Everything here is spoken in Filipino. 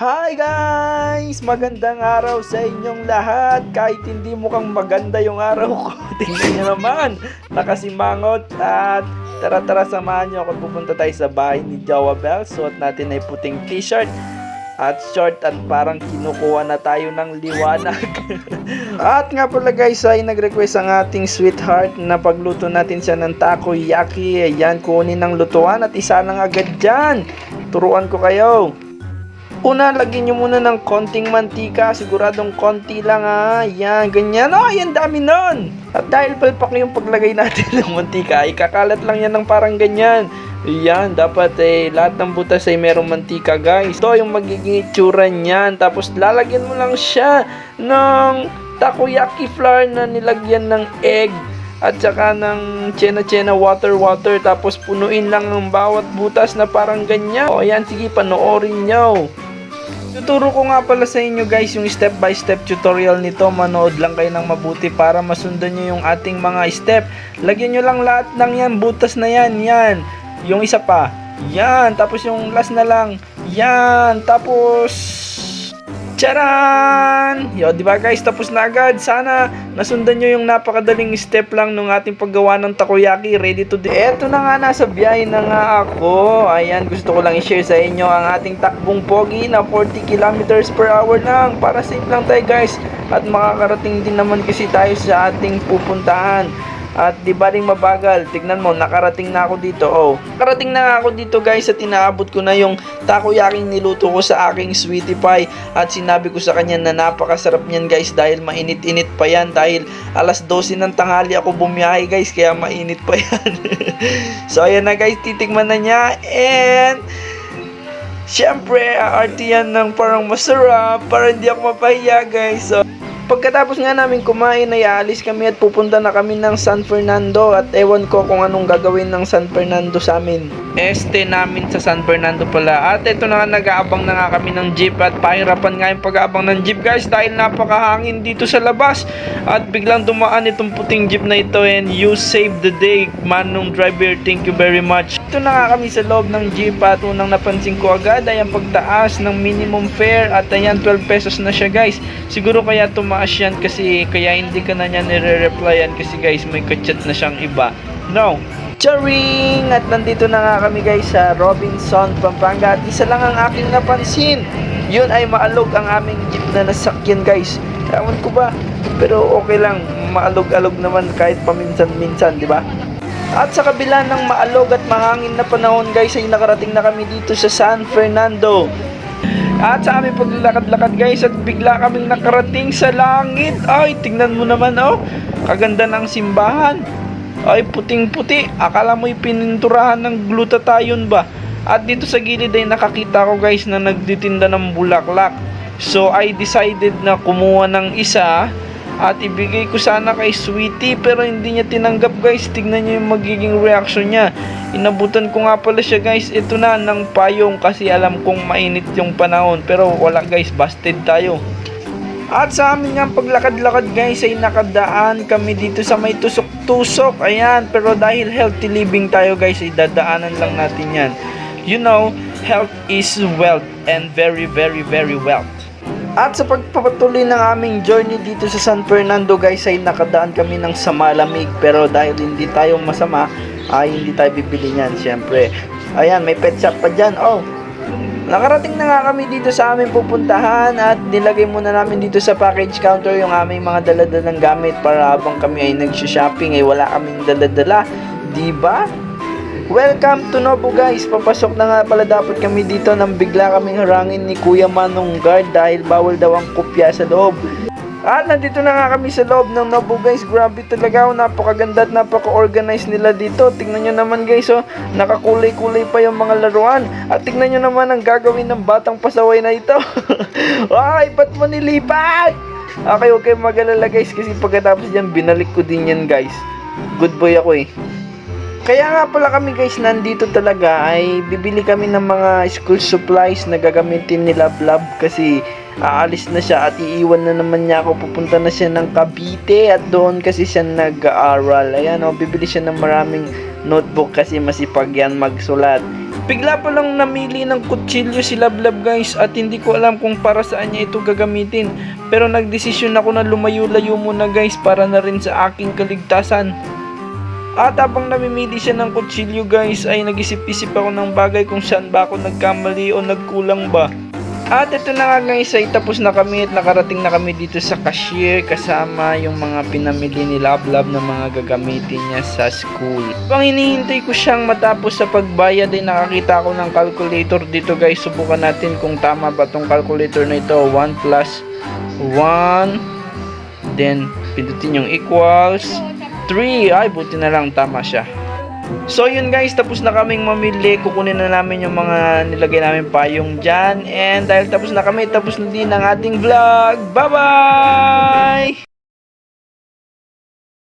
Hi guys! Magandang araw sa inyong lahat. Kahit hindi mukhang maganda yung araw ko, tingnan nyo naman, nakasimangot. At tara samahan nyo ako, pupunta tayo sa bahay ni Jowa Bell. Suot natin ay puting t-shirt at short at parang kinukuha na tayo ng liwanag. At nga pala guys, ay nag-request ang ating sweetheart na pagluto natin siya ng takoyaki. Ayan, kunin ng lutuan at isa lang agad dyan. Turuan ko kayo. Una, lagyan nyo muna ng konting mantika. Siguradong konti lang ha. Yan, ganyan. Oh, yan, dami nun. At dahil palpak yung paglagay natin ng mantika, ikakalat lang yan ng parang ganyan. Yan, dapat lahat ng butas ay merong mantika guys. Ito yung magiging itsura niyan. Tapos lalagyan mo lang siya ng takoyaki flour na nilagyan ng egg. At saka ng tsena water. Tapos punuin lang ang bawat butas na parang ganyan. O yan, sige, panoorin nyo. Tuturo ko nga pala sa inyo guys yung step by step tutorial nito. Manood lang kayo ng mabuti para masundan nyo yung ating mga step. Lagyan nyo lang lahat ng yan, butas na yan, yan. Yung isa pa, yan. Tapos yung last na lang, yan. Tapos, charan! Yo, diba guys, tapos na agad. Sana nasundan nyo yung napakadaling step lang ng ating paggawa ng takoyaki. Ready to do. Eto na nga, nasa biyahe na nga ako. Ayan, gusto ko lang i-share sa inyo ang ating takbong pogi na 40 kilometers per hour lang. Para safe lang tayo guys. At makakarating din naman kasi tayo sa ating pupuntahan. At di ba ring mabagal, tignan mo, nakarating na ako dito. Oh, nakarating na ako dito guys at inaabot ko na yung takoyaki niluto ko sa aking sweetie pie. At sinabi ko sa kanya na napakasarap niyan guys dahil mainit-init pa yan. Dahil alas 12 ng tanghali ako bumiyahe guys, kaya mainit pa yan. So ayan na guys, titikman na niya. And syempre, aarte yan ng parang masarap para hindi ako mapahiya guys. So pagkatapos nga namin kumain ay aalis kami at pupunta na kami ng San Fernando. At ewan ko kung anong gagawin ng San Fernando sa amin. Namin sa San Fernando pala. At ito na nga, nag-aabang na nga kami ng jeep. At pahirapan nga yung pag-aabang ng jeep guys dahil napakahangin dito sa labas. At biglang dumaan itong puting jeep na ito. And you saved the day, manong driver, thank you very much. Ito na nga kami sa loob ng jeep. At unang napansin ko agad ay ang pagtaas ng minimum fare. At ayan, 12 pesos na siya guys. Siguro kaya tumaas yan kasi kaya hindi ka na niya nire-replyan kasi guys may kachat na siyang iba. No, charing! At nandito na nga kami guys sa Robinson, Pampanga. At isa lang ang aking napansin, yun ay maalog ang aming jeep na nasakyan guys. Ewan ko ba, pero okay lang, maalog-alog naman kahit paminsan-minsan, di ba? At sa kabila ng maalog at mahangin na panahon guys ay nakarating na kami dito sa San Fernando. At sa aming paglalakad-lakad guys at bigla kaming nakarating sa langit. Ay, tingnan mo naman oh. Kaganda ng simbahan. Ay, puting-puti. Akala mo'y pininturahan ng glutathione ba? At dito sa gilid ay nakakita ko guys na nagtitinda ng bulaklak. So, I decided na kumuha ng isa at ibigay ko sana kay Sweetie pero hindi niya tinanggap guys. Tignan niyo yung magiging reaction niya. Inabutan ko nga pala siya guys. Ito na ng payong kasi alam kong mainit yung panahon. Pero wala guys, busted tayo. At sa amin nga paglakad-lakad guys ay nakadaan kami dito sa may tusok-tusok. Ayan, pero dahil healthy living tayo guys ay dadaanan lang natin yan. You know, health is wealth and very wealth. At sa pagpapatuloy ng aming journey dito sa San Fernando guys ay nakadaan kami ng sa malamig. Pero dahil hindi tayo masama ay hindi tayo bibili niyan syempre. Ayan, may pet shop pa dyan. Oh, nakarating na nga kami dito sa aming pupuntahan. At nilagay muna namin dito sa package counter yung aming mga daladalang gamit para habang kami ay nagsha-shopping ay wala kaming daladala, diba? Welcome to Nobu guys. Papasok na nga pala dapat kami dito nang bigla kaming harangin ni Kuya Manong guard dahil bawal daw ang kopya sa loob. At nandito na nga kami sa loob ng Nobu guys. Grabe talaga, napakaganda at napaka-organize nila dito. Tignan nyo naman guys, oh, nakakulay-kulay pa yung mga laruan. At tignan nyo naman ang gagawin ng batang pasaway na ito. Ay, ba't mo nilipat? Okay, huwag kayong mag-alala guys kasi pagkatapos dyan binalik ko din yan guys. Good boy ako eh. Kaya nga pala kami guys nandito talaga ay bibili kami ng mga school supplies na gagamitin nila Blob kasi aalis na siya at iiwan na naman niya ako. Pupunta na siya ng Cavite at doon kasi siya nag-aaral. Ayan o, bibili siya ng maraming notebook kasi masipag yan magsulat. Bigla pa lang namili ng kutsilyo si Lablab guys at hindi ko alam kung para saan niya ito gagamitin. Pero nagdesisyon ako na lumayo-layo muna guys para na rin sa aking kaligtasan. At habang namimili siya ng kutsilyo guys ay nag-isip-isip ako ng bagay kung saan ba ako nagkamali o nagkulang ba. At ito na nga guys ay tapos na kami at nakarating na kami dito sa cashier kasama yung mga pinamili ni Lablab na mga gagamitin niya sa school. Pang hinihintay ko siyang matapos sa pagbayad ay nakakita ako ng calculator dito guys. Subukan natin kung tama ba tong calculator na ito. 1 plus 1 then pindutin yung equals 3. Ay buti na lang tama siya. So yun guys, tapos na kaming mamili. Kukunin na namin yung mga nilagay namin payong dyan. And dahil tapos na kami, tapos na din ang ating vlog. Bye bye!